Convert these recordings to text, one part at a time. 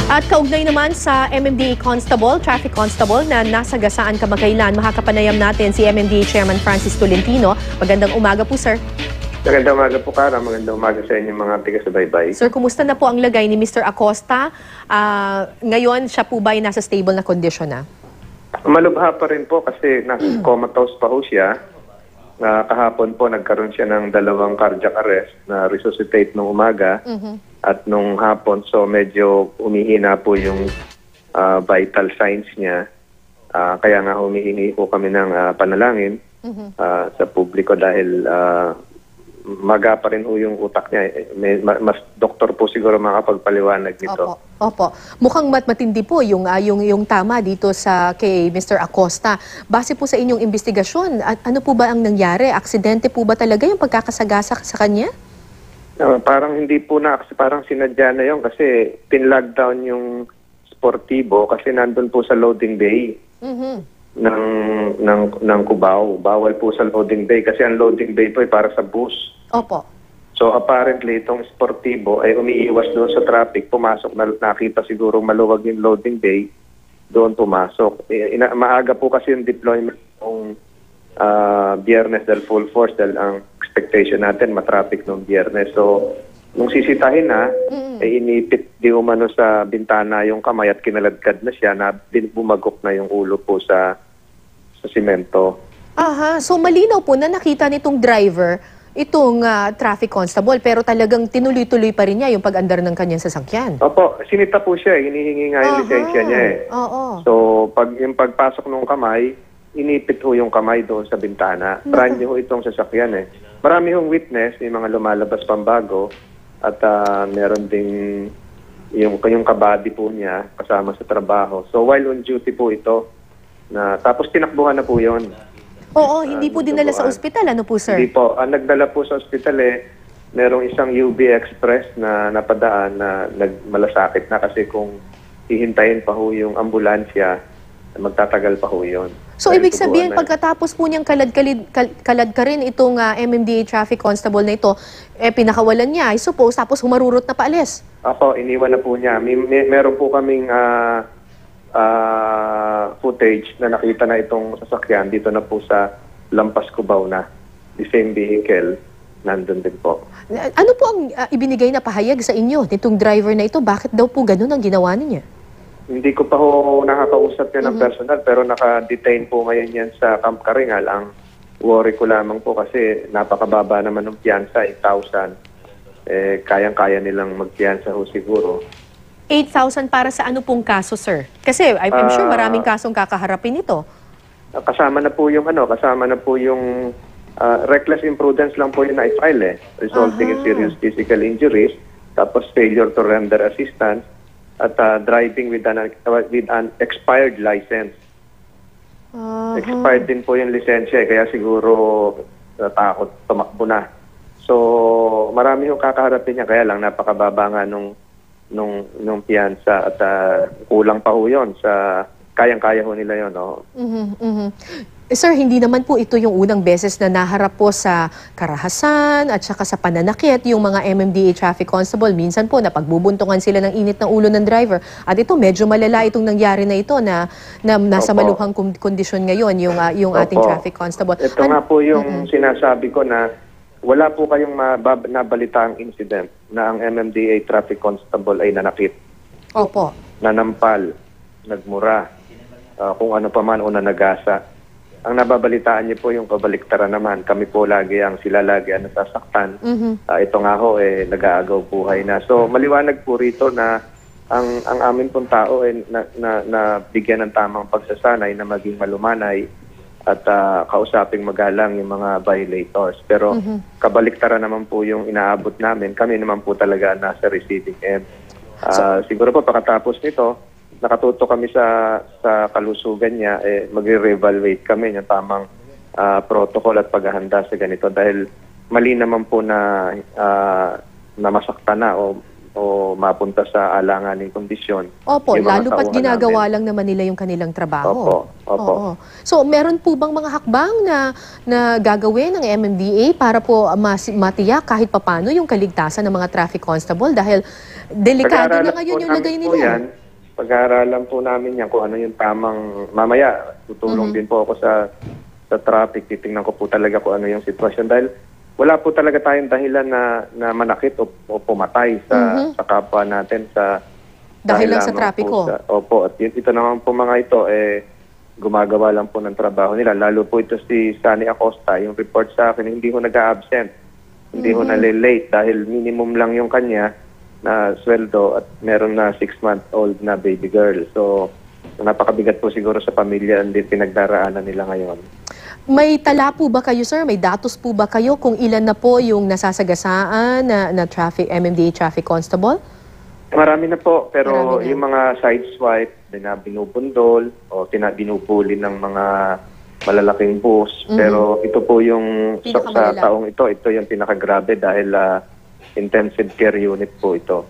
At kaugnay naman sa MMDA Constable, Traffic Constable na nasa gasaan kamakailan, makakapanayam natin si MMDA Chairman Francis Tolentino. Magandang umaga po, sir. Magandang umaga po, Kara. Magandang umaga sa inyo mga taga-subaybay. Sir, kumusta na po ang lagay ni Mr. Acosta? Ngayon, siya po ba ay nasa stable na kondisyon na? Malubha pa rin po kasi nasa comatose pa ho siya. Kahapon po nagkaroon siya ng 2 cardiac arrest na resuscitate nung umaga at nung hapon. So medyo umihina po yung vital signs niya. Kaya nga humihingi po kami ng panalangin sa publiko dahil maga pa rin yung utak niya. Mas doktor po siguro makapagpaliwanag nito. Opo. Mukhang matindi po yung tama dito kay Mr. Acosta. Base po sa inyong investigasyon, ano po ba ang nangyari? Aksidente po ba talaga yung pagkakasagasa sa kanya? Parang hindi po parang sinadya na yun kasi pin-lockdown yung sportibo kasi nandun po sa loading bay ng Cubao. Bawal po sa loading bay kasi ang loading bay po ay para sa bus. Opo. So apparently itong sportibo ay umiiwas doon sa traffic, pumasok na nakita siguro maluwag yung loading bay, doon pumasok. Maaga po kasi yung deployment ng Biyernes dahil full force dahil ang expectation natin matraffic nung Biyernes. So nung sisitahin na, ay inipit di umano sa bintana yung kamay at kinaladkad na siya na bumagok na yung ulo po sa simento. Aha, so malinaw po na nakita nitong driver itong traffic constable pero talagang tinuloy-tuloy pa rin niya yung pag-andar ng kanyang sasakyan. Opo, sinita po siya, hinihingi nga yung lisensya niya eh. Oo. So yung pagpasok ng kamay, inipit ho yung kamay doon sa bintana. Brand new ho itong sasakyan eh. Marami hong witness, may mga lumalabas pambago at meron ding yung kabady po niya kasama sa trabaho. So while on duty po ito, tapos tinakbuhan na po yun. Oo, hindi po dinala sa ospital. Ano po, sir? Hindi po. Ang nagdala po sa ospital merong isang UB Express na napadaan na nagmalasakit na kasi kung hihintayin pa ho yung ambulansya, magtatagal pa ho yun. So, ibig sabihin, pagkatapos po niyang kalad ka rin itong MMDA Traffic Constable na ito, pinakawalan niya, I suppose, tapos humarurot na paalis. Ako, iniwan na po niya. Meron po kaming footage na nakita na itong sasakyan dito na po sa Lampas Cubao na. The same vehicle, nandun din po. Ano po ang ibinigay na pahayag sa inyo nitong driver na ito? Bakit daw po ganun ang ginawa niya? Hindi ko pa ho nakakausap yan ng personal pero naka-detain po ngayon yan sa Camp Karingal. Ang worry ko lamang po kasi napakababa naman ng piyansa, 8,000. Kayang-kaya nilang magpiyansa ho siguro. 8,000 para sa ano pong kaso, sir? Kasi I'm sure maraming kasong kakaharapin ito. Kasama na po yung reckless imprudence lang po yung na-file resulting in serious physical injuries, tapos failure to render assistance, at driving with an expired license. Expired din po yung lisensya kaya siguro natakot tumakbo na. So marami yung kakaharapin niya kaya lang napakababa nga nung piyansa at kulang pa ho yun sa kayang-kaya ho nila yun. No? Sir, hindi naman po ito yung unang beses na naharap po sa karahasan at saka sa pananakit yung mga MMDA Traffic Constable. Minsan po napagbubuntungan sila ng init ng ulo ng driver. At ito, medyo malala itong nangyari na ito na nasa maluhang kondisyon ngayon yung ating Traffic Constable. Ito nga po yung sinasabi ko na wala po kayong nabalitaang incident na ang MMDA Traffic Constable ay nanakit. Opo. Nanampal, nagmura, kung ano pa man o nanagasa. Ang nababalitaan niyo po yung kabaliktaran naman. Kami po sila lagi ang nasasaktan. Ito nga ho, nag-aagaw buhay na. So, maliwanag po rito na ang amin pong tao na bigyan ng tamang pagsasanay na maging malumanay at kausaping magalang yung mga violators. Pero kabaliktaran naman po yung inaabot namin. Kami naman po talaga nasa receiving end. Siguro po pagkatapos nito, nakatuto kami sa kalusugan niya, magre-reevaluate kami ng tamang protocol at paghahanda sa ganito dahil mali naman po na masakta na o o mapunta sa alanganing kondisyon. Opo, yung mga lalo pat tauhan ginagawa namin. lang naman nila yung kanilang trabaho. Opo. Oo. So, meron po bang mga hakbang na gagawin ng MMDA para po matiyak kahit papano yung kaligtasan ng mga traffic constable? Dahil delikado na ngayon yung lagay nila. Pag-aaralan po namin yan kung ano yung tamang... Mamaya, tutulong din po ako sa traffic. Titingnan ko po talaga kung ano yung sitwasyon. Dahil wala po talaga tayong dahilan na manakit o pumatay sa kapwa natin. Dahil lang sa trapiko. Opo. At ito naman po mga ito, gumagawa lang po ng trabaho nila. Lalo po ito si Sunny Acosta. Yung report sa akin, hindi ho nag-a-absent. Hindi ho nalilate dahil minimum lang yung kanya na sweldo at meron na 6-month-old na baby girl. So, napakabigat po siguro sa pamilya ang pinagdaraanan nila ngayon. May tala po ba kayo, sir? May datos po ba kayo kung ilan na po yung nasasagasaan na traffic, MMDA traffic constable? Marami na po, pero Marami na. yung mga sideswipe na binubundol o binupuli ng mga malalaking bus. Pero ito po yung sa taong ito yung pinakagrabe dahil intensive care unit po ito.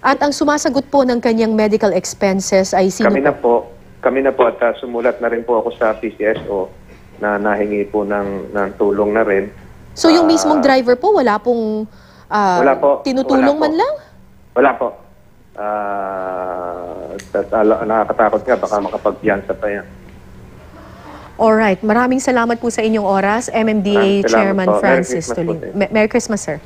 At ang sumasagot po ng kanyang medical expenses ay sino po? Kami na po at sumulat na rin po ako sa PCSO na nahingi po ng tulong na rin. So yung mismong driver po, wala pong tinutulong man lang? Wala po. Nakakatakot nga, baka makapagpiyansa pa yan. Alright, maraming salamat po sa inyong oras, MMDA Chairman Francis Tolin. Merry Christmas, sir.